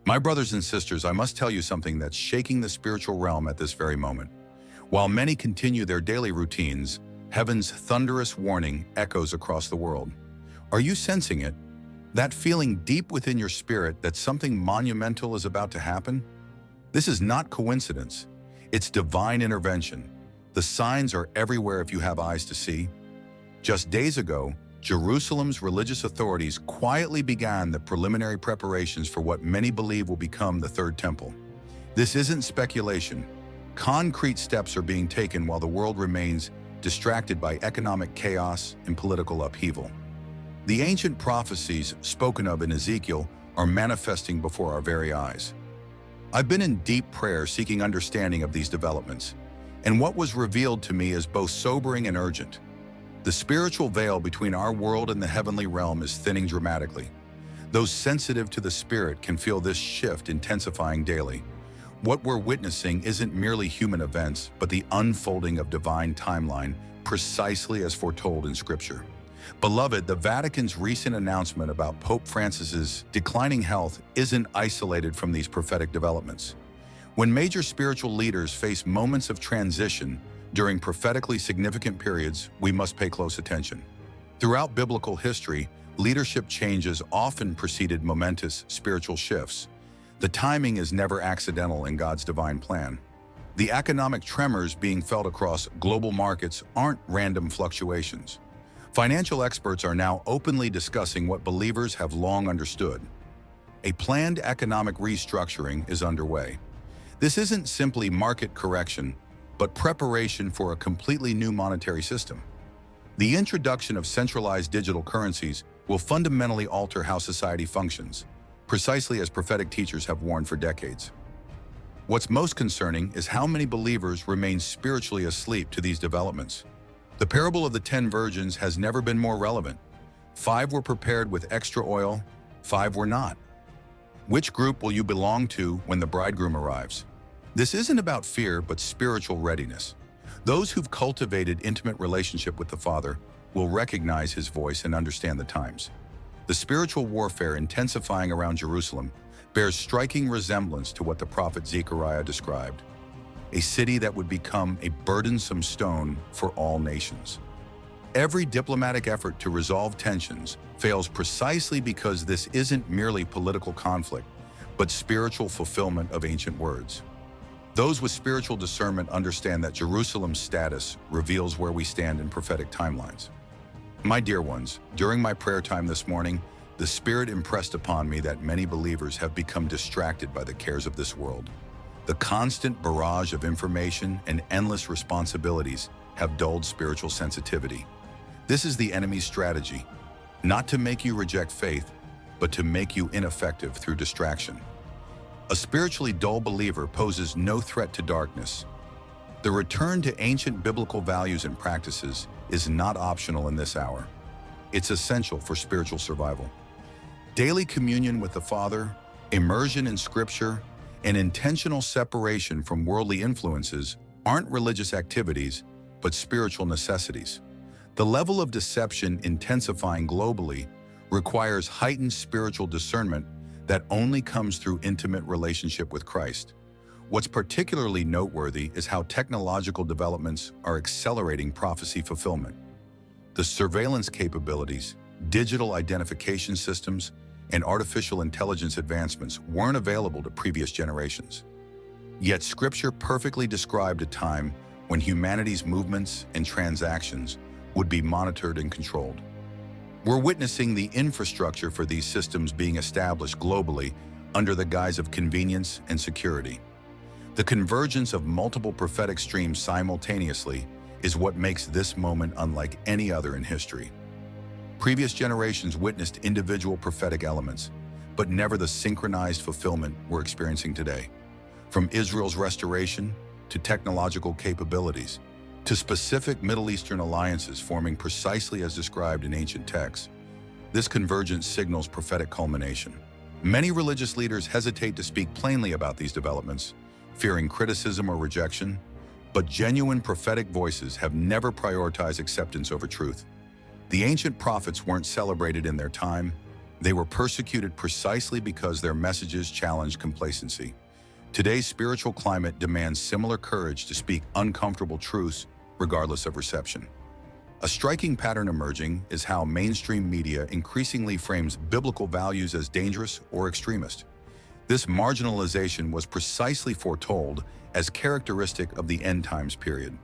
My brothers and sisters, I must tell you something that's shaking the spiritual realm at this very moment. While many continue their daily routines, heaven's thunderous warning echoes across the world. Are you sensing it? That feeling deep within your spirit that something monumental is about to happen? This is not coincidence. It's divine intervention. The signs are everywhere if you have eyes to see. Just days ago, Jerusalem's religious authorities quietly began the preliminary preparations for what many believe will become the Third Temple. This isn't speculation. Concrete steps are being taken while the world remains distracted by economic chaos and political upheaval. The ancient prophecies spoken of in Ezekiel are manifesting before our very eyes. I've been in deep prayer seeking understanding of these developments, and what was revealed to me is both sobering and urgent. The spiritual veil between our world and the heavenly realm is thinning dramatically. Those sensitive to the spirit can feel this shift intensifying daily. What we're witnessing isn't merely human events, but the unfolding of divine timeline, precisely as foretold in Scripture. Beloved, the Vatican's recent announcement about Pope Francis's declining health isn't isolated from these prophetic developments. When major spiritual leaders face moments of transition during prophetically significant periods, we must pay close attention. Throughout biblical history, leadership changes often preceded momentous spiritual shifts. The timing is never accidental in God's divine plan. The economic tremors being felt across global markets aren't random fluctuations. Financial experts are now openly discussing what believers have long understood. A planned economic restructuring is underway. This isn't simply market correction, but preparation for a completely new monetary system. The introduction of centralized digital currencies will fundamentally alter how society functions, precisely as prophetic teachers have warned for decades. What's most concerning is how many believers remain spiritually asleep to these developments. The parable of the 10 virgins has never been more relevant. 5 were prepared with extra oil, 5 were not. Which group will you belong to when the bridegroom arrives? This isn't about fear, but spiritual readiness. Those who've cultivated intimate relationship with the Father will recognize His voice and understand the times. The spiritual warfare intensifying around Jerusalem bears striking resemblance to what the prophet Zechariah described, a city that would become a burdensome stone for all nations. Every diplomatic effort to resolve tensions fails precisely because this isn't merely political conflict, but spiritual fulfillment of ancient words. Those with spiritual discernment understand that Jerusalem's status reveals where we stand in prophetic timelines. My dear ones, during my prayer time this morning, the Spirit impressed upon me that many believers have become distracted by the cares of this world. The constant barrage of information and endless responsibilities have dulled spiritual sensitivity. This is the enemy's strategy, not to make you reject faith, but to make you ineffective through distraction. A spiritually dull believer poses no threat to darkness. The return to ancient biblical values and practices is not optional in this hour. It's essential for spiritual survival. Daily communion with the Father, immersion in Scripture, and intentional separation from worldly influences aren't religious activities, but spiritual necessities. The level of deception intensifying globally requires heightened spiritual discernment that only comes through intimate relationship with Christ. What's particularly noteworthy is how technological developments are accelerating prophecy fulfillment. The surveillance capabilities, digital identification systems, and artificial intelligence advancements weren't available to previous generations. Yet Scripture perfectly described a time when humanity's movements and transactions would be monitored and controlled. We're witnessing the infrastructure for these systems being established globally under the guise of convenience and security. The convergence of multiple prophetic streams simultaneously is what makes this moment unlike any other in history. Previous generations witnessed individual prophetic elements, but never the synchronized fulfillment we're experiencing today. From Israel's restoration to technological capabilities, to specific Middle Eastern alliances forming precisely as described in ancient texts, this convergence signals prophetic culmination. Many religious leaders hesitate to speak plainly about these developments, fearing criticism or rejection, but genuine prophetic voices have never prioritized acceptance over truth. The ancient prophets weren't celebrated in their time, They were persecuted precisely because their messages challenged complacency. Today's spiritual climate demands similar courage to speak uncomfortable truths regardless of reception. A striking pattern emerging is how mainstream media increasingly frames biblical values as dangerous or extremist. This marginalization was precisely foretold as characteristic of the end times period.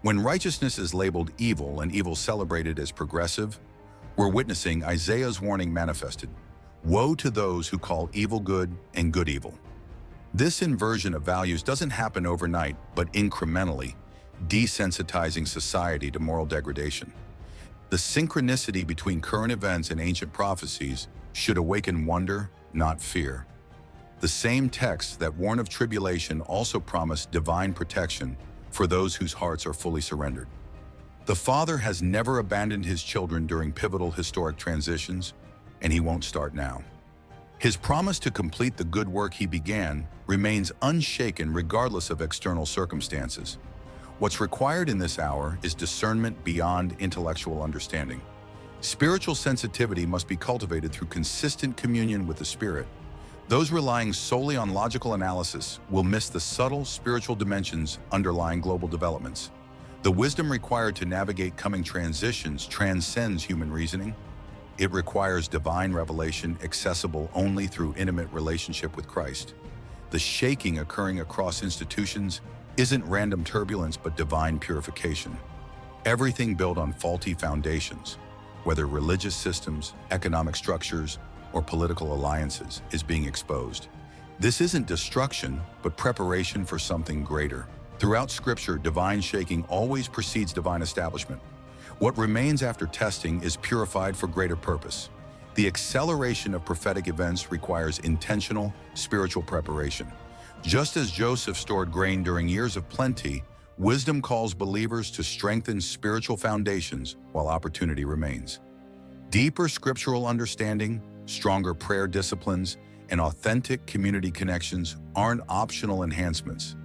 When righteousness is labeled evil and evil celebrated as progressive, we're witnessing Isaiah's warning manifested. Woe to those who call evil good and good evil. This inversion of values doesn't happen overnight, but incrementally, desensitizing society to moral degradation. The synchronicity between current events and ancient prophecies should awaken wonder, not fear. The same texts that warn of tribulation also promise divine protection for those whose hearts are fully surrendered. The Father has never abandoned his children during pivotal historic transitions, and he won't start now. His promise to complete the good work he began remains unshaken regardless of external circumstances. What's required in this hour is discernment beyond intellectual understanding. Spiritual sensitivity must be cultivated through consistent communion with the Spirit. Those relying solely on logical analysis will miss the subtle spiritual dimensions underlying global developments. The wisdom required to navigate coming transitions transcends human reasoning. It requires divine revelation accessible only through intimate relationship with Christ. The shaking occurring across institutions isn't random turbulence but divine purification. Everything built on faulty foundations, whether religious systems, economic structures, or political alliances, is being exposed. This isn't destruction, but preparation for something greater. Throughout Scripture, divine shaking always precedes divine establishment. What remains after testing is purified for greater purpose. The acceleration of prophetic events requires intentional, spiritual preparation. Just as Joseph stored grain during years of plenty, wisdom calls believers to strengthen spiritual foundations while opportunity remains. Deeper scriptural understanding, stronger prayer disciplines, and authentic community connections aren't optional enhancements,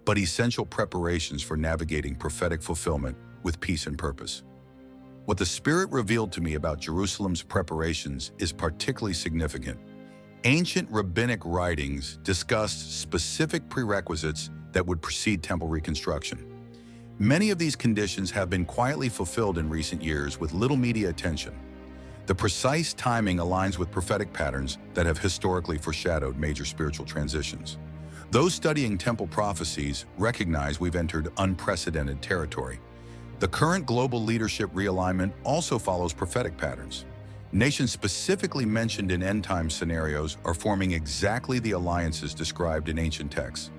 but essential preparations for navigating prophetic fulfillment with peace and purpose. What the Spirit revealed to me about Jerusalem's preparations is particularly significant. Ancient rabbinic writings discussed specific prerequisites that would precede temple reconstruction. Many of these conditions have been quietly fulfilled in recent years with little media attention. The precise timing aligns with prophetic patterns that have historically foreshadowed major spiritual transitions. Those studying temple prophecies recognize we've entered unprecedented territory. The current global leadership realignment also follows prophetic patterns. Nations specifically mentioned in end-time scenarios are forming exactly the alliances described in ancient texts.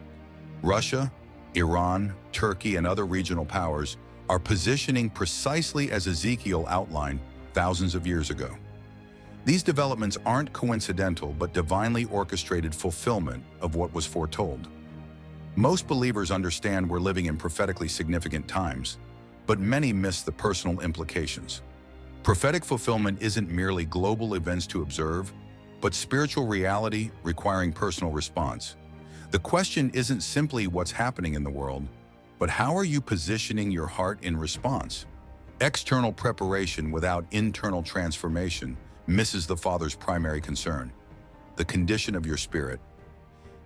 Russia, Iran, Turkey, and other regional powers are positioning precisely as Ezekiel outlined thousands of years ago. These developments aren't coincidental but divinely orchestrated fulfillment of what was foretold. Most believers understand we're living in prophetically significant times, but many miss the personal implications. Prophetic fulfillment isn't merely global events to observe, but spiritual reality requiring personal response. The question isn't simply what's happening in the world, but how are you positioning your heart in response? External preparation without internal transformation misses the Father's primary concern, the condition of your spirit.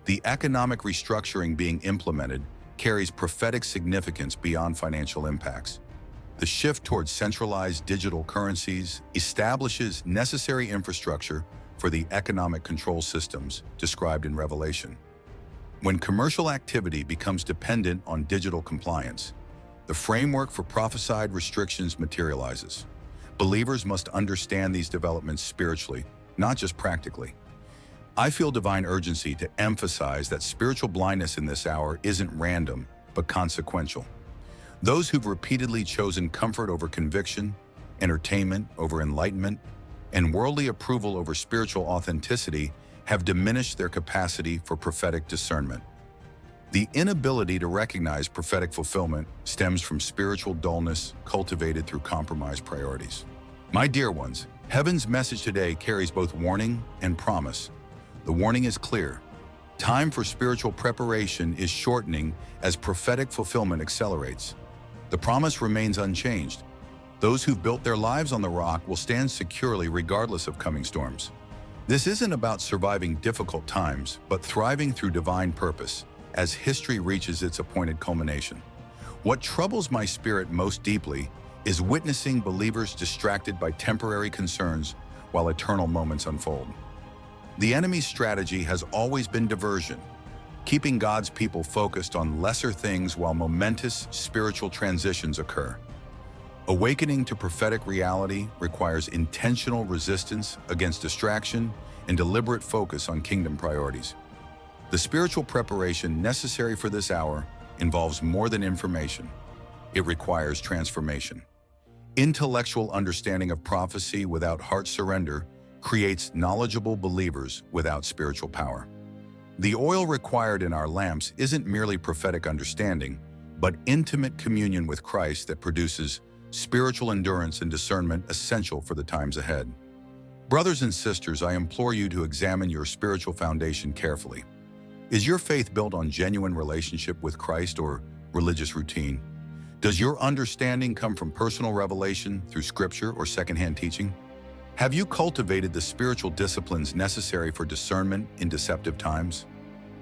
The economic restructuring being implemented carries prophetic significance beyond financial impacts. The shift towards centralized digital currencies establishes necessary infrastructure for the economic control systems described in Revelation. When commercial activity becomes dependent on digital compliance, the framework for prophesied restrictions materializes. Believers must understand these developments spiritually, not just practically. I feel divine urgency to emphasize that spiritual blindness in this hour isn't random, but consequential. Those who've repeatedly chosen comfort over conviction, entertainment over enlightenment, and worldly approval over spiritual authenticity have diminished their capacity for prophetic discernment. The inability to recognize prophetic fulfillment stems from spiritual dullness cultivated through compromised priorities. My dear ones, heaven's message today carries both warning and promise. The warning is clear. Time for spiritual preparation is shortening as prophetic fulfillment accelerates. The promise remains unchanged. Those who've built their lives on the rock will stand securely regardless of coming storms. This isn't about surviving difficult times, but thriving through divine purpose as history reaches its appointed culmination. What troubles my spirit most deeply is witnessing believers distracted by temporary concerns while eternal moments unfold. The enemy's strategy has always been diversion, keeping God's people focused on lesser things while momentous spiritual transitions occur. Awakening to prophetic reality requires intentional resistance against distraction and deliberate focus on kingdom priorities. The spiritual preparation necessary for this hour involves more than information. It requires transformation. Intellectual understanding of prophecy without heart surrender creates knowledgeable believers without spiritual power. The oil required in our lamps isn't merely prophetic understanding, but intimate communion with Christ that produces spiritual endurance and discernment essential for the times ahead. Brothers and sisters, I implore you to examine your spiritual foundation carefully. Is your faith built on genuine relationship with Christ or religious routine? Does your understanding come from personal revelation through scripture or secondhand teaching? Have you cultivated the spiritual disciplines necessary for discernment in deceptive times?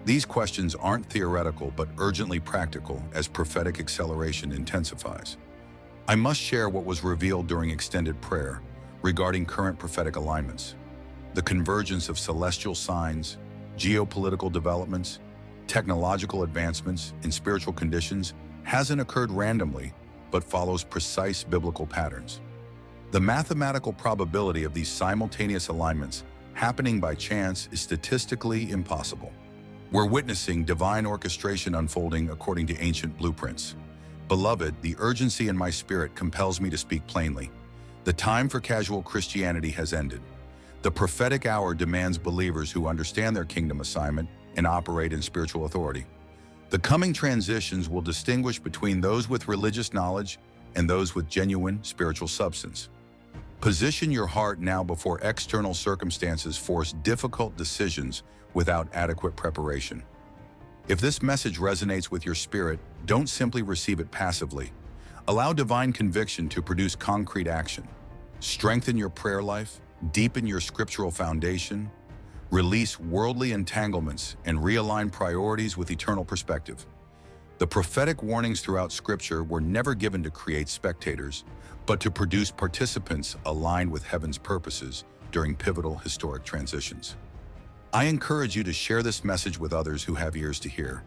These questions aren't theoretical but urgently practical as prophetic acceleration intensifies. I must share what was revealed during extended prayer regarding current prophetic alignments. The convergence of celestial signs, geopolitical developments, technological advancements in spiritual conditions hasn't occurred randomly, but follows precise biblical patterns. The mathematical probability of these simultaneous alignments happening by chance is statistically impossible. We're witnessing divine orchestration unfolding according to ancient blueprints. Beloved, the urgency in my spirit compels me to speak plainly. The time for casual Christianity has ended. The prophetic hour demands believers who understand their kingdom assignment and operate in spiritual authority. The coming transitions will distinguish between those with religious knowledge and those with genuine spiritual substance. Position your heart now before external circumstances force difficult decisions without adequate preparation. If this message resonates with your spirit, don't simply receive it passively. Allow divine conviction to produce concrete action. Strengthen your prayer life, deepen your scriptural foundation, release worldly entanglements, and realign priorities with eternal perspective. The prophetic warnings throughout Scripture were never given to create spectators, but to produce participants aligned with heaven's purposes during pivotal historic transitions. I encourage you to share this message with others who have ears to hear.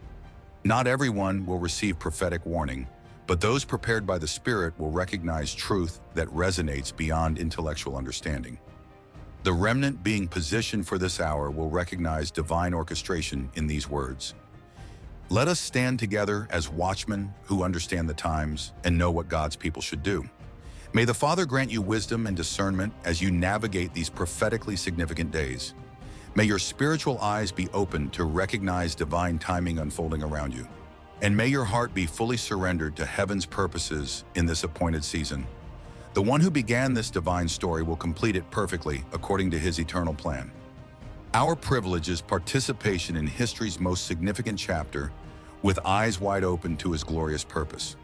Not everyone will receive prophetic warning, but those prepared by the Spirit will recognize truth that resonates beyond intellectual understanding. The remnant being positioned for this hour will recognize divine orchestration in these words. Let us stand together as watchmen who understand the times and know what God's people should do. May the Father grant you wisdom and discernment as you navigate these prophetically significant days. May your spiritual eyes be open to recognize divine timing unfolding around you. And may your heart be fully surrendered to heaven's purposes in this appointed season. The one who began this divine story will complete it perfectly according to his eternal plan. Our privilege is participation in history's most significant chapter with eyes wide open to his glorious purpose.